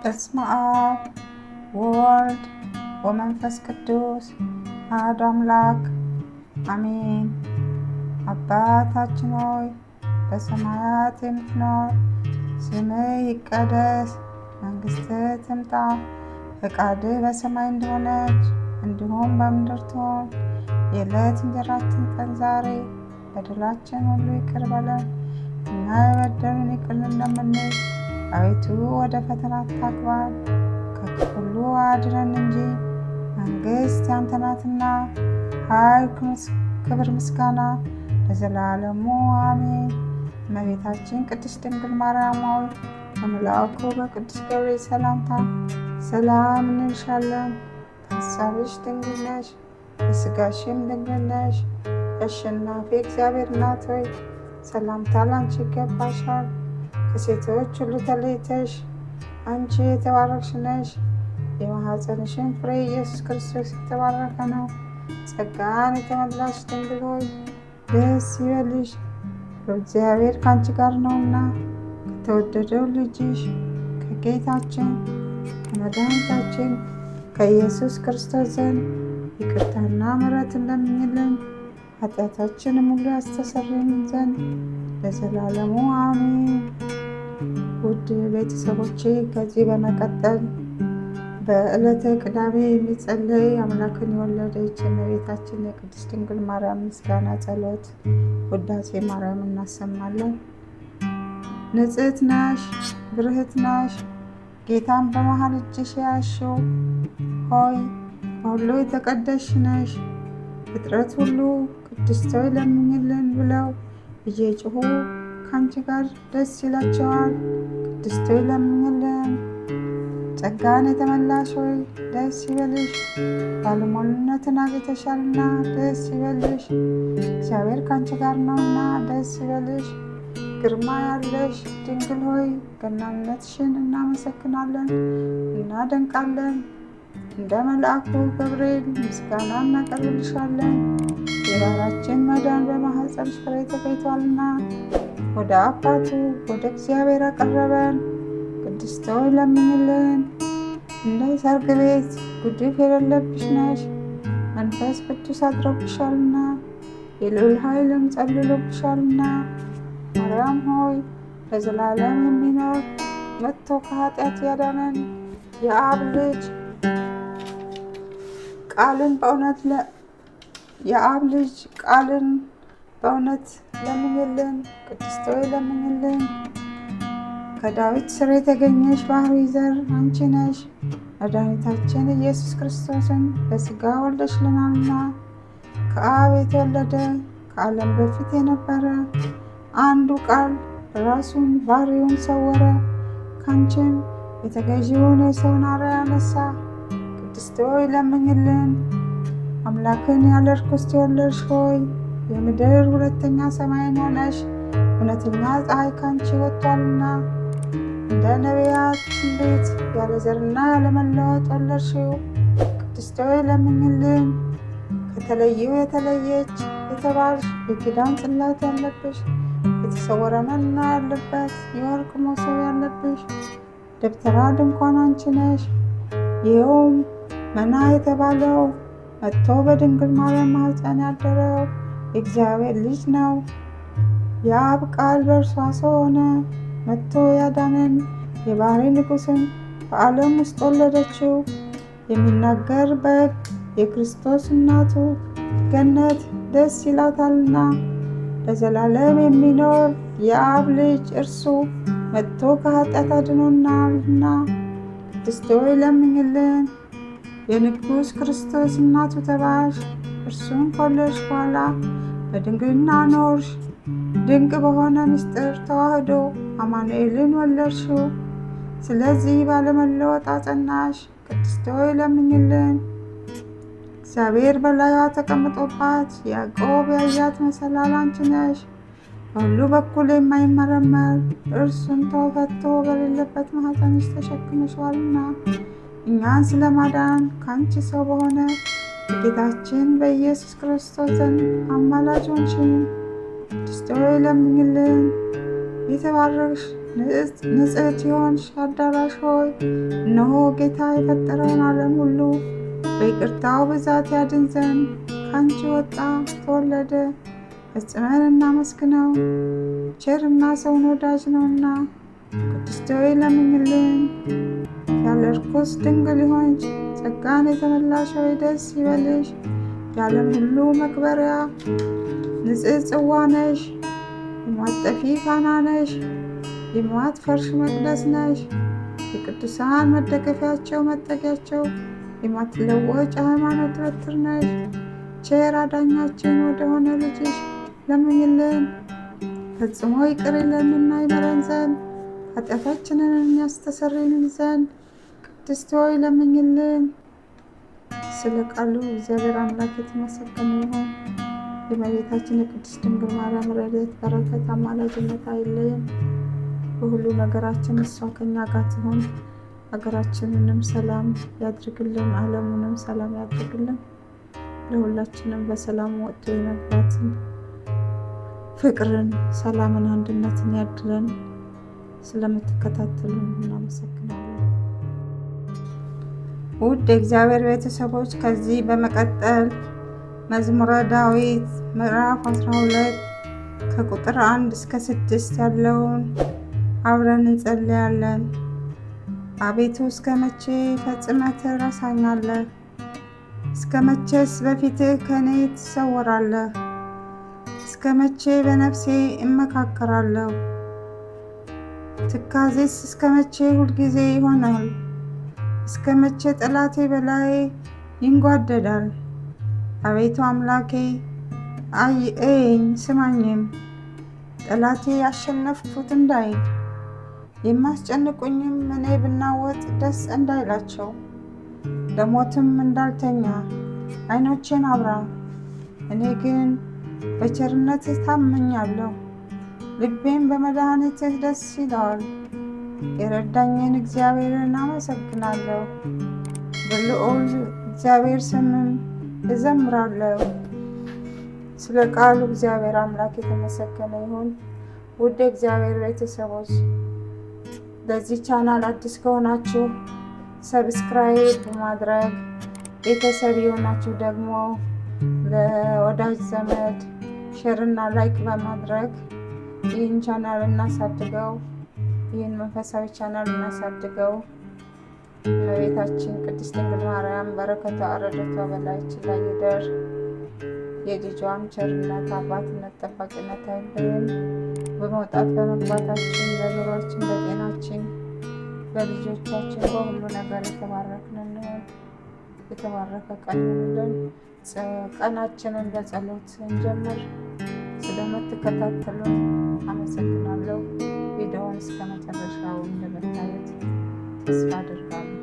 በስመ አብ ወወልድ ወመንፈስ ቅዱስ አሐዱ አምላክ አሜን። አባታችን ሆይ በሰማያት የምትኖር፣ ስምህ ይቀደስ፣ መንግሥትህ ትምጣ፣ ፈቃድህ በሰማይ እንደሆነች እንዲሁም በምድር ትሁን። የዕለት እንጀራችንን ስጠን ዛሬ፣ በደላችን ሁሉ ይቅር በለን እኛ የበደሉንን ይቅር እንደምንል፣ አቤቱ ወደ ፈተና አታግባን ከክፉ ሁሉ አድነን እንጂ መንግሥት ያንተ ናትና፣ ኃይል፣ ክብር፣ ምስጋና ለዘላለሙ አሜን። እመቤታችን ቅድስት ድንግል ማርያም ሆይ በመልአኩ በቅዱስ ገብርኤል ሰላምታ ሰላም እንልሻለን። በሐሳብሽ ድንግል ነሽ፣ በሥጋሽም ድንግል ነሽ። አሸናፊ እግዚአብሔር እናት ሆይ ሰላምታ ላንቺ ይገባሻል። ከሴቶች ሁሉ ተለይተሽ አንቺ የተባረክሽ ነሽ። የማኅፀንሽን ፍሬ ኢየሱስ ክርስቶስ የተባረከ ነው። ጸጋን የተመላሽ ድንግል ሆይ ደስ ይበልሽ፣ እግዚአብሔር ከአንቺ ጋር ነውና ከተወደደው ልጅሽ ከጌታችን ከመድኃኒታችን ከኢየሱስ ክርስቶስ ዘንድ ይቅርታና ምሕረት እንደምኝልን ኃጢአታችንን ሁሉ ያስተሰርይልን ዘንድ ለዘላለሙ አሜን። ውድ ቤተሰቦቼ ከዚህ በመቀጠል በዕለተ ቅዳሜ የሚጸለይ አምላክን የወለደች የእመቤታችን የቅድስት ድንግል ማርያም ምስጋና ጸሎት ውዳሴ ማርያም እናሰማለን። ንጽሕት ነሽ፣ ብርህት ነሽ፣ ጌታን በመሃል እጅሽ ያዝሽው ሆይ በሁሉ የተቀደስሽ ነሽ። ፍጥረት ሁሉ ቅድስት ሆይ ለምኝልን ብለው እየጮሁ ከአንቺ ጋር ደስ ይላቸዋል። ቅድስት ሆይ ለምኝልን። ጸጋን የተመላሽ ሆይ ደስ ይበልሽ፣ ባለሟልነትን አግኝተሻልና ደስ ይበልሽ። እግዚአብሔር ከአንቺ ጋር ነውና ደስ ይበልሽ። ግርማ ያለሽ ድንግል ሆይ ገናንነትሽን እናመሰግናለን እናደንቃለን። እንደ መልአኩ ገብርኤል ምስጋና እናቀርብልሻለን። የባህራችን መዳን በማኅፀንሽ ፍሬ ተገኝቷልና ወደ አባቱ ወደ እግዚአብሔር አቀረበን። ቅድስት ሆይ ለምኝልን። እንደ ሰርግ ቤት ጉድፍ የሌለብሽ ነሽ፣ መንፈስ ቅዱስ አድሮብሻልና የልዑል ኃይልም ጸልሎብሻልና። ማርያም ሆይ ለዘላለም የሚኖር መጥቶ ከኃጢአት ያዳነን የአብ ልጅ ቃልን በእውነት ለምኝልን። ቅድስት ሆይ ለምኝልን። ከዳዊት ስር የተገኘሽ ባህሪ ዘር አንቺ ነሽ። መድኃኒታችን ኢየሱስ ክርስቶስን በሥጋ ወልደሽልናልና ከአብ የተወለደ ከዓለም በፊት የነበረ አንዱ ቃል ራሱን ባህሪውን ሰወረ፣ ካንቺም የተገዢውን የሰውን አርአያ አነሳ። ቅድስት ሆይ ለምኝልን። አምላክን ያለ ርኵሰት የወለድሽ ሆይ የምድር ሁለተኛ ሰማይን ሆነሽ እውነተኛ ፀሐይ ካንቺ ወጥቷልና እንደ ነቢያት ትንቢት ያለ ዘርና ያለ መለወጥ ወለድሽው። ቅድስት ሆይ ለምኝልን። ከተለዩ የተለየች የተባልሽ የኪዳን ጽላት ያለብሽ የተሰወረ መና ያለበት የወርቅ መሶብ ያለብሽ ደብተራ ድንኳን አንቺ ነሽ። ይኸውም መና የተባለው መጥቶ በድንግል ማርያም ማኅፀን ያደረው የእግዚአብሔር ልጅ ነው። የአብ ቃል በእርሷ ሰው ሆነ፣ መጥቶ ያዳነን የባሕሪ ንጉሥን በዓለም ውስጥ ወለደችው። የሚናገር በግ የክርስቶስ እናቱ ገነት ደስ ይላታልና ለዘላለም የሚኖር የአብ ልጅ እርሱ መጥቶ ከኃጢአት አድኖናልና። ቅድስት ሆይ ለምኝልን። የንጉሥ ክርስቶስ እናቱ ተባልሽ፣ እርሱን ከወለድሽ በኋላ በድንግልና ኖርሽ። ድንቅ በሆነ ምስጢር ተዋህዶ አማኑኤልን ወለድሽው። ስለዚህ ባለመለወጥ አጸናሽ። ቅድስት ሆይ ለምኝልን። እግዚአብሔር በላይዋ ተቀምጦባት ያዕቆብ ያያት መሰላል አንቺ ነሽ። በሁሉ በኩል የማይመረመር እርሱን ተፈቶ በሌለበት ማኅፀንሽ ተሸክመሽዋልና እኛን ስለማዳን ከአንቺ ሰው በሆነ በጌታችን በኢየሱስ ክርስቶስ ዘንድ አማላጅ ሆንሽን። ቅድስት ሆይ ለምኝልን። የተባረክሽ ንጽሕት የሆንሽ አዳራሽ ሆይ እነሆ ጌታ የፈጠረውን ዓለም ሁሉ በይቅርታው ብዛት ያድን ዘንድ ከአንቺ ወጣ ተወለደ። ፈጽመን እናመስግነው፣ ቸርና ሰውን ወዳጅ ነውና። ቅድስት ሆይ ለምኝልን። ያለ ርኩስ ድንግል ሆንሽ ጸጋን የተመላሽ ሆይ ደስ ይበልሽ። የዓለም ሁሉ መክበሪያ ንጽሕት ጽዋ ነሽ። የማትጠፊ ፋና ነሽ። የማትፈርሽ መቅደስ ነሽ። የቅዱሳን መደገፊያቸው መጠጊያቸው የማትለወጭ ሃይማኖት በትር ነሽ። ቸር አዳኛችን ወደሆነ ልጅሽ ለምኝልን። ፈጽሞ ይቅር ይለንና ይምረን ዘንድ ኃጢአታችንን ያስተሰርይልን ዘንድ ቅድስት ሆይ ለምኝልን። ስለ ቃሉ እግዚአብሔር አምላክ የተመሰገነ ይሁን። የእመቤታችን የቅድስት ድንግል ማርያም ረድኤት በረከት አማላጅነት አይለየን። በሁሉ ነገራችን እሷ ከኛ ጋር ትሆን። ሀገራችንንም ሰላም ያድርግልን፣ ዓለሙንም ሰላም ያድርግልን። ለሁላችንም በሰላም ወጥቶ የመግባትን ፍቅርን፣ ሰላምን፣ አንድነትን ያድለን። ስለምትከታተሉን እናመሰግናለን። ውድ የእግዚአብሔር ቤተሰቦች ከዚህ በመቀጠል መዝሙረ ዳዊት ምዕራፍ 12 ከቁጥር 1 እስከ 6 ያለውን አብረን እንጸልያለን። አቤቱ እስከ መቼ ፈጽመህ ትረሳኛለህ? እስከ መቼስ በፊትህ ከእኔ ትሰወራለህ? እስከ መቼ በነፍሴ እመካከራለሁ? ትካዜስ እስከ መቼ ሁልጊዜ ይሆናል? እስከ መቼ ጠላቴ በላይ ይንጓደዳል? አቤቱ አምላኬ እየኝ ስማኝም፣ ጠላቴ ያሸነፍኩት እንዳይል የማስጨንቁኝም እኔ ብናወጥ ደስ እንዳይላቸው። ለሞትም እንዳልተኛ ዓይኖቼን አብራ። እኔ ግን በቸርነትህ ታመኛለሁ፣ ልቤም በመድኃኒትህ ደስ ይለዋል። የረዳኝን እግዚአብሔርን አመሰግናለሁ፣ በልዑል እግዚአብሔር ስምም እዘምራለሁ። ስለ ቃሉ እግዚአብሔር አምላክ የተመሰገነ ይሁን። ውድ እግዚአብሔር ቤተሰቦች ለዚህ ቻናል አዲስ ከሆናችሁ ሰብስክራይብ በማድረግ ቤተሰብ የሆናችሁ ደግሞ ለወዳጅ ዘመድ ሼርና ላይክ በማድረግ ይህን ቻናል እናሳድገው። ይህን መንፈሳዊ ቻናል እናሳድገው። እመቤታችን ቅድስት ድንግል ማርያም በረከቷ ረድኤቷ በላያችን ላይ ይደር። የልጇም ቸርነት አባትነት ጠባቂነት አይለየን። በመውጣት በመግባታችን፣ በኑሯችን፣ በጤናችን፣ በልጆቻችን፣ በሁሉ ነገር የተባረክን እንሆን። የተባረከ ቀን ይሁንልን። ቀናችንን በጸሎት እንጀምር። ስለምትከታተሉን አመሰግናለሁ። ቪዲዮውን እስከ መጨረሻው እንደምታዩት ተስፋ አድርጋለሁ።